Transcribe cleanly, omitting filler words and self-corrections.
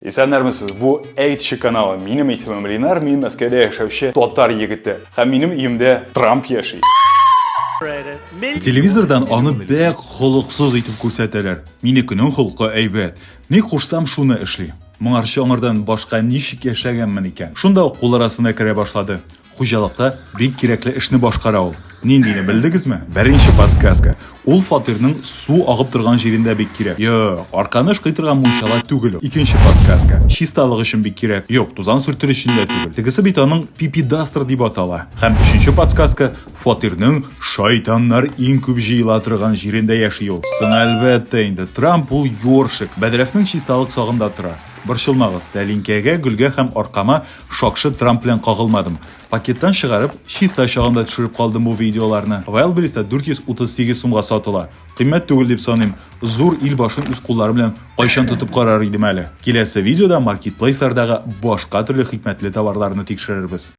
Исәннәрмесез, бу Әйтші каналы. Минем исемем Ринар, мин Мәскәүдә яшәүче татар егете. Һәм минем өемдә Трамп яши. Телевизордан аны бәк холыксыз итеп күрсәтәләр. Минекенең холкы әйбәт. Ни кушсам шуны эшли. Моңарчы аңардан башка ничек яшәгәнмен икән. Шунда ук кул арасына керә башлады. Хуҗалыкта бик кирәкле эшне башкара ул. Ниндине белдегезме? Беренче подсказка. Ул фатирның су агып торган җирендә бик кирәк. Юк, арканы ышкый торган мунчала түгел. Икенче подсказка. Чисталык өчен бик кирәк. Юк, тузан сөртер өчен дә түгел. Тегесе бит аның пипи-дастер дип атала. Һәм өченче подсказка. Фатирның шайтаннар иң күп җыела торган җирендә яши ул. Соң әлбәттә инде Трамп ул ёршик. Бәдрәфнең чисталык сагында тора. Борчылмагыз, тәлинкәгә, гөлгә һәм аркама шакшы Трамп белән кагылмадым. Пакеттан чыгарып, чиста чагында төшереп калдым бу видеоларны. Wildberries'та 438 сумга сатыла. Кыйммәт түгел дип саныйм. Зур ил башын үз куллары белән кайчан тотып карар идем әле. Киләсе видеода маркетплейслардагы башка төрле хикмәтле товарларны тикшерербез.